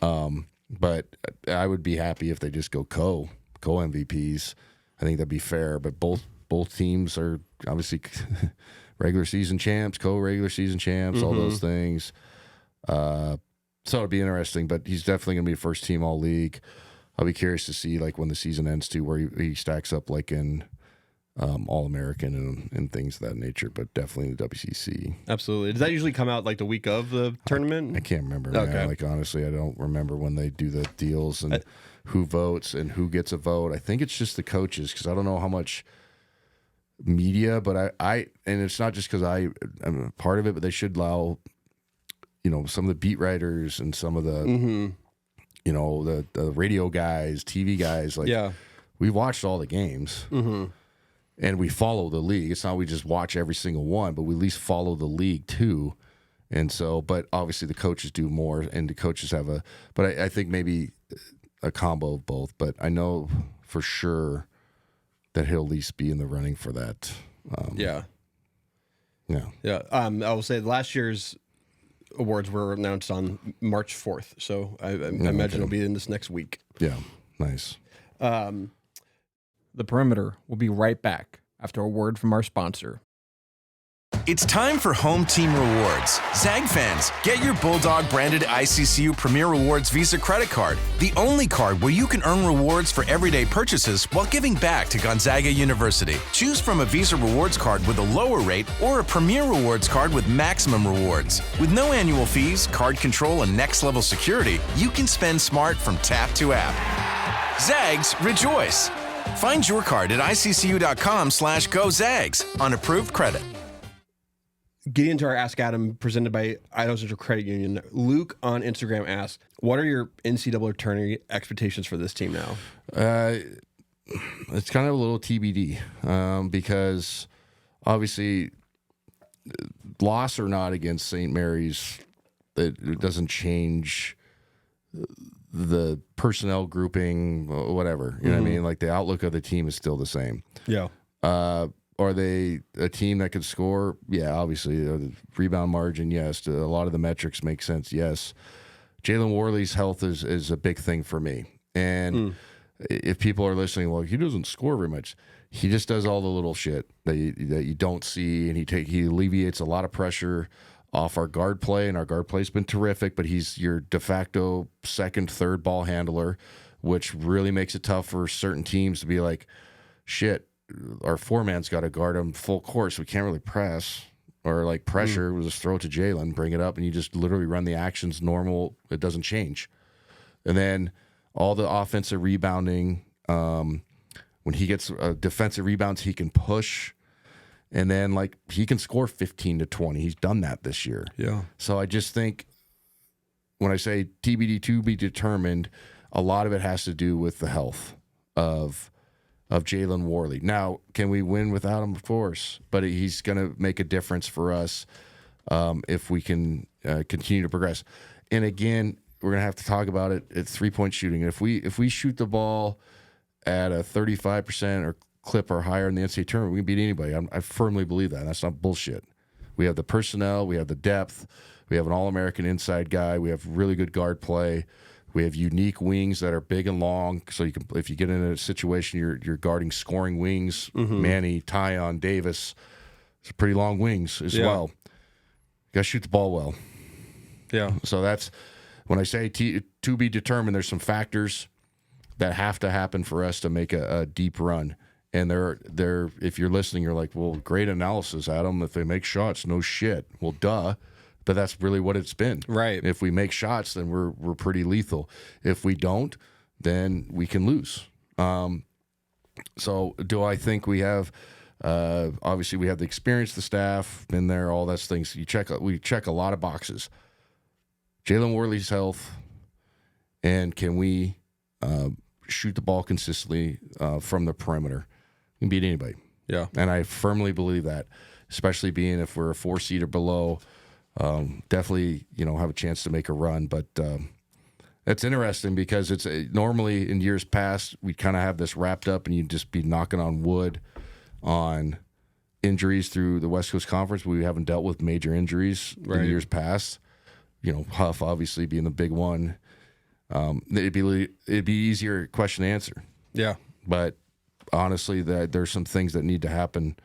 B: But I would be happy if they just go co MVPs. I think that'd be fair. But both both teams are obviously regular season champs, co-regular season champs, all those things. So it'd be interesting, but he's definitely going to be a first team all league. I'll be curious to see like when the season ends too, where he stacks up like in All-American and things of that nature, but definitely in the WCC.
C: Absolutely. Does that usually come out like the week of the tournament?
B: I can't remember.
C: Okay.
B: Man. Like honestly, I don't remember when they do the deals and who votes and who gets a vote. I think it's just the coaches because I don't know how much media, but I and it's not just because I'm a part of it, but they should allow, some of the beat writers and some of the, the radio guys, TV guys. Like, we watched all the games. And we follow the league. It's not we just watch every single one, but we at least follow the league too. And so, but obviously the coaches do more, and the coaches have but I think maybe a combo of both. But I know for sure that he'll at least be in the running for that.
C: Yeah.
B: Yeah.
C: I will say last year's awards were announced on March 4th. So I imagine it'll be in this next week.
B: Yeah. Nice.
D: The Perimeter will be right back after a word from our sponsor.
E: It's time for Home Team Rewards. Zag fans, get your Bulldog branded ICCU Premier Rewards Visa credit card, the only card where you can earn rewards for everyday purchases while giving back to Gonzaga University. Choose from a Visa Rewards card with a lower rate or a Premier Rewards card with maximum rewards. With no annual fees, card control, and next level security, you can spend smart from tap to app. Zags, rejoice! Find your card at iccu.com/GoZags on approved credit.
C: Getting into our Ask Adam presented by Idaho Central Credit Union, Luke on Instagram asks, what are your NCAA tourney expectations for this team now?
B: It's kind of a little TBD because obviously loss or not against St. Mary's, it doesn't change the personnel grouping, whatever. You know what I mean? Like the outlook of the team is still the same.
C: Yeah.
B: Are they a team that could score? Yeah, obviously. The rebound margin, yes. A lot of the metrics make sense, yes. Jalen Worley's health is a big thing for me. And if people are listening, well, he doesn't score very much. He just does all the little shit that you don't see, and he alleviates a lot of pressure off our guard play, and our guard play's been terrific, but he's your de facto second, third ball handler, which really makes it tough for certain teams to be like, shit, our four-man's got to guard him full court, so we can't really press or like pressure. We'll just throw it to Jalen, bring it up, and you just literally run the actions normal. It doesn't change. And then all the offensive rebounding, when he gets defensive rebounds, he can push. And then, like, he can score 15 to 20. He's done that this year.
C: Yeah.
B: So I just think when I say TBD to be determined, a lot of it has to do with the health of Jalen Worley. Now, can we win without him? Of course. But he's going to make a difference for us if we can continue to progress. And again, we're going to have to talk about it. It's three-point shooting. If we shoot the ball at a 35% or clip or higher in the NCAA tournament, we can beat anybody. I firmly believe that. That's not bullshit. We have the personnel. We have the depth. We have an All-American inside guy. We have really good guard play. We have unique wings that are big and long. So you can, if you get in a situation, you're guarding scoring wings. Manny, Tyon, Davis. It's pretty long wings as well. You got to shoot the ball well.
C: Yeah.
B: So that's when I say to be determined. There's some factors that have to happen for us to make a deep run. And they're if you're listening, you're like, well, great analysis, Adam. If they make shots, no shit. Well, duh. But that's really what it's been.
C: Right.
B: If we make shots, then we're pretty lethal. If we don't, then we can lose. So do I think we have obviously we have the experience, the staff, been there, all those things. We check a lot of boxes. Jalen Worley's health, and can we shoot the ball consistently from the perimeter? We can beat anybody.
C: Yeah.
B: And I firmly believe that, especially being if we're a 4 seed or below. Definitely, have a chance to make a run, but that's interesting because it's normally in years past we'd kind of have this wrapped up, and you'd just be knocking on wood on injuries through the West Coast Conference. We haven't dealt with major injuries in years past. Huff obviously being the big one. It'd be easier question to answer.
C: Yeah.
B: But honestly that there's some things that need to happen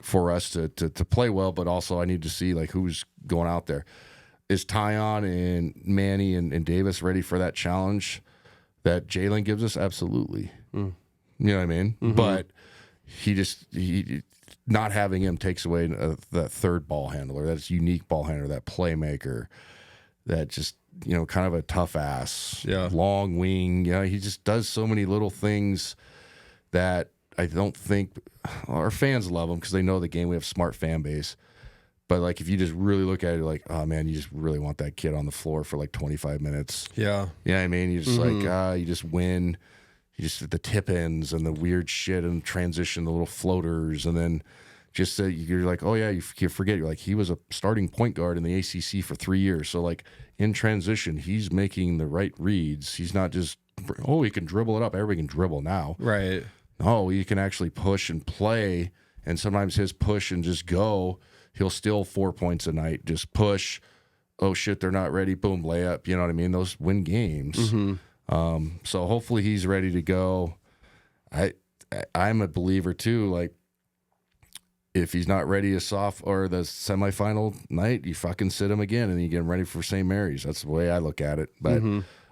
B: for us to play well, but also I need to see like who's going out there. Is Tyon and Manny and Davis ready for that challenge that Jalen gives us? Absolutely. You know what I mean? But he not having him takes away that third ball handler, that unique ball handler, that playmaker, that just, kind of a tough ass, long wing. He just does so many little things that I don't think our fans love him because they know the game. We have smart fan base. But, like, if you just really look at it, like, oh, man, you just really want that kid on the floor for, like, 25 minutes. Yeah. You know what I mean? You're just like, you just win. You just the tip ends and the weird shit and transition, the little floaters. And then just you're like, oh, yeah, you forget. You're like, he was a starting point guard in the ACC for 3 years. So, like, in transition, he's making the right reads. He's not just, he can dribble it up. Everybody can dribble now.
C: Right.
B: No, he can actually push and play. And sometimes his push and just go, he'll steal 4 points a night. Just push. Oh, shit, they're not ready. Boom, layup. You know what I mean? Those win games. So hopefully he's ready to go. I'm a believer, too. Like, if he's not ready the semifinal night, you fucking sit him again and you get him ready for St. Mary's. That's the way I look at it. But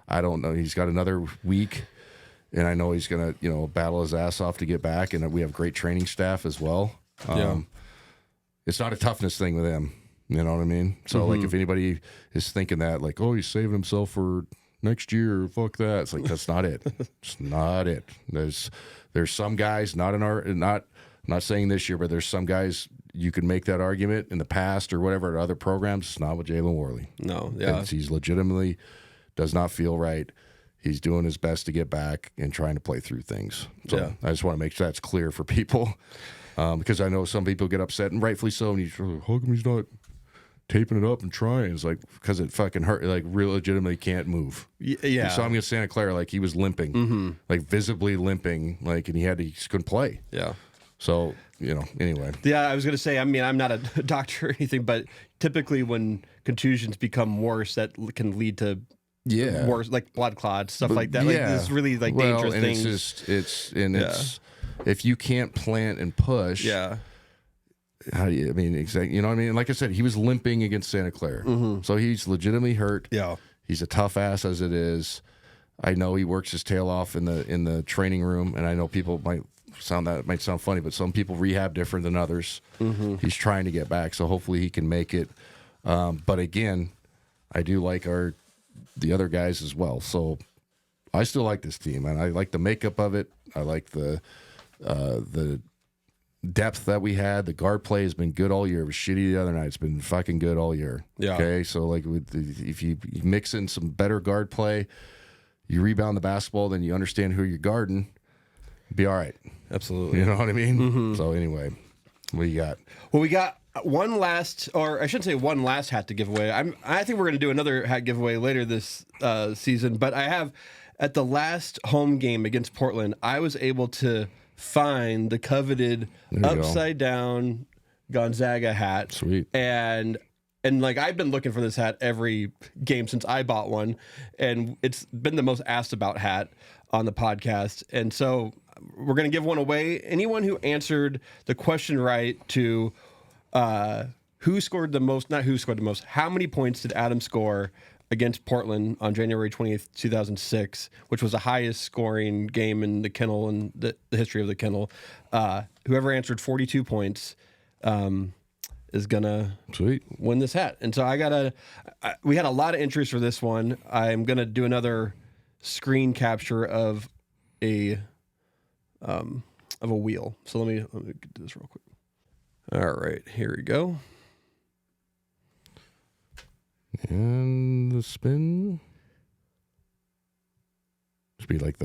B: I don't know. He's got another week. And I know he's going to, battle his ass off to get back. And we have great training staff as well. It's not a toughness thing with him. You know what I mean? So, like, if anybody is thinking that, like, oh, he's saving himself for next year, fuck that. It's like, that's not it. It's not it. There's some guys, not saying this year, but there's some guys you can make that argument in the past or whatever at other programs. It's not with Jalen Worley.
C: No, yeah.
B: He's legitimately does not feel right. He's doing his best to get back and trying to play through things. So I just want to make sure that's clear for people because I know some people get upset, and rightfully so. And how come he's not taping it up and trying? It's like, because it fucking hurt. Like, real legitimately can't move.
C: Yeah.
B: So I'm going to Santa Clara, like, he was limping, like, visibly limping, like, and he just couldn't play. Yeah. So, anyway.
C: Yeah, I was going to say, I mean, I'm not a doctor or anything, but typically when contusions become worse, that can lead to worse, like blood clots, stuff like that. Like, this really, like, dangerous
B: and
C: things.
B: It's if you can't plant and push. Yeah. How do you? I mean, exactly. You know what I mean? Like I said, he was limping against Santa Clara, so he's legitimately hurt. Yeah, he's a tough ass as it is. I know he works his tail off in the training room, and I know people might sound funny, but some people rehab different than others. He's trying to get back, so hopefully he can make it. But again, I do like the other guys as well. So I still like this team, and I like the makeup of it. I like the depth that we had. The guard play has been good all year. It was shitty the other night. It's been fucking good all year. Yeah. Okay, so like if you mix in some better guard play, you rebound the basketball, then you understand who you're guarding, be all right.
C: Absolutely.
B: You know what I mean? So anyway, what do you got?
C: Well, we got one last, or I shouldn't say one last hat to give away. I think we're going to do another hat giveaway later this season, but I have, at the last home game against Portland, I was able to find the coveted upside down Gonzaga hat.
B: Sweet.
C: And like, I've been looking for this hat every game since I bought one, and it's been the most asked about hat on the podcast. And so we're going to give one away. Anyone who answered the question right to who scored the most, not who scored the most, how many points did Adam score against Portland on January 20th, 2006, which was the highest scoring game in the Kennel and the history of the Kennel. Whoever answered 42 points is gonna win this hat. And so we had a lot of interest for this one. I'm gonna do another screen capture of a wheel. So let me get this real quick. All right, here we go.
B: And the spin. Just be like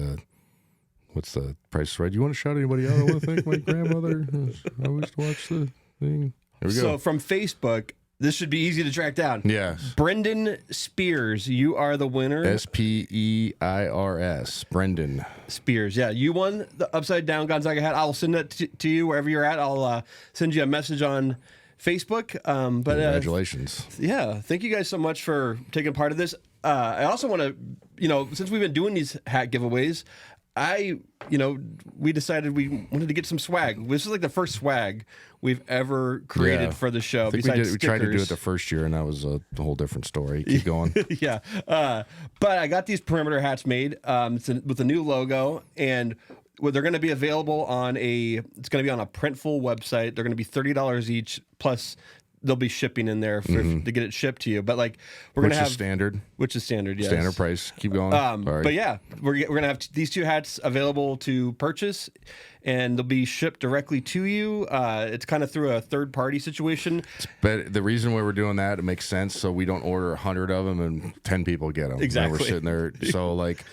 B: what's the Price Right? You want to shout anybody out? I want to thank my grandmother. I used to watch the thing. Here we go.
C: So from Facebook, this should be easy to track down.
B: Yeah.
C: Brendan Spears, you are the winner.
B: Speirs. Brendan
C: Spears. Yeah, you won the upside down Gonzaga hat. I'll send that to you wherever you're at. I'll send you a message on Facebook. But
B: congratulations.
C: Thank you guys so much for taking part of this. I also want to, since we've been doing these hat giveaways, we decided we wanted to get some swag. This is like the first swag we've ever created
B: Yeah.
C: for the show.
B: I think we tried to do it the first year, and that was a whole different story. Keep going.
C: Yeah. But I got these perimeter hats made with a new logo, and they're going to be available it's going to be on a Printful website. They're going to be $30 each, plus there'll be shipping in there to get it shipped to you. But like we're going to have
B: standard.
C: which is standard, yes.
B: Standard price. Keep going. Sorry.
C: But yeah, we're going to have these two hats available to purchase, and they'll be shipped directly to you. It's kind of through a third-party situation.
B: But the reason why we're doing that, it makes sense, so we don't order 100 of them and 10 people get them.
C: Exactly.
B: And we're sitting there. So like,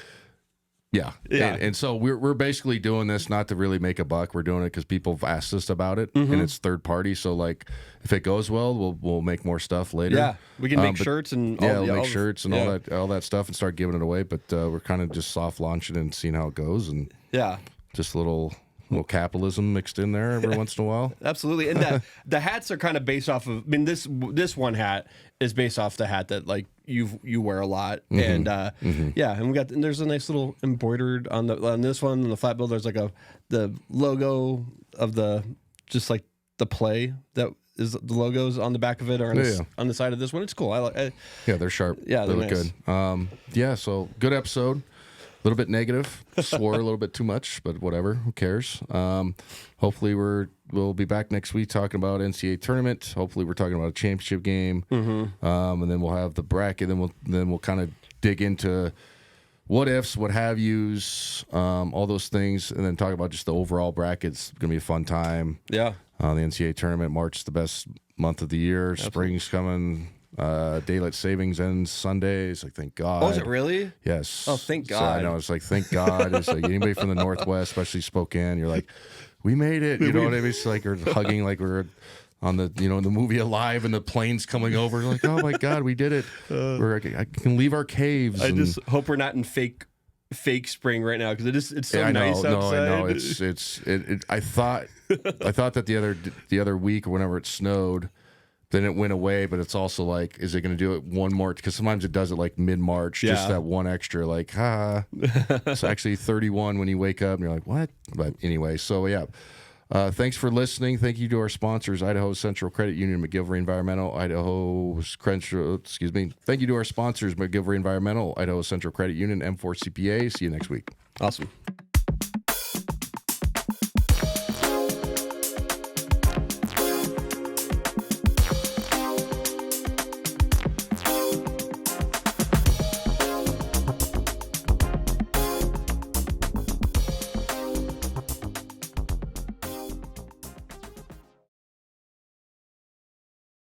B: yeah. And so we're basically doing this not to really make a buck. We're doing it because people have asked us about it, and it's third party. So like, if it goes well, we'll make more stuff later.
C: Yeah, we can make shirts and
B: we'll make shirts and all that stuff and start giving it away. But we're kind of just soft launching and seeing how it goes, and just a little capitalism mixed in there every once in a while.
C: Absolutely. And the hats are kind of based off of, I mean, this one hat is based off the hat that like you wear a lot. And and there's a nice little embroidered on this one, on the flat bill, there's like the logo of just like the play that is the logos on the back of it or on the side of this one. It's cool.
B: Yeah, they're sharp.
C: Yeah,
B: they
C: they're
B: look
C: nice.
B: good. So good episode. A little bit negative, swore a little bit too much, but whatever, who cares? Hopefully we'll be back next week talking about NCAA tournament. Hopefully we're talking about a championship game, and then we'll have the bracket. Then we'll kind of dig into what ifs, what have yous, all those things, and then talk about just the overall bracket. It's gonna be a fun time.
C: Yeah,
B: the NCAA tournament. March is the best month of the year. Absolutely. Spring's coming. Daylight savings ends Sundays. Like, thank God.
C: Oh, is it really?
B: Yes.
C: Oh, thank God.
B: So I know, it's like, thank God. It's like anybody from the Northwest, especially Spokane, you're like, we made it. You know what I mean? It's like we're hugging like we're on the the movie Alive, and the plane's coming over. Like, oh my God, we did it. I can leave our caves.
C: I just hope we're not in fake spring right now, because it's so nice outside.
B: No, I know. I thought that the other week or whenever it snowed, then it went away, but it's also like, is it going to do it one more? Because sometimes it does it like mid-March, just that one extra, like, it's actually 31 when you wake up and you're like, what? But anyway, so yeah. Thanks for listening. Thank you to our sponsors, Idaho Central Credit Union, McGilvery Environmental, Thank you to our sponsors, McGilvery Environmental, Idaho Central Credit Union, M4 CPA. See you next week.
C: Awesome.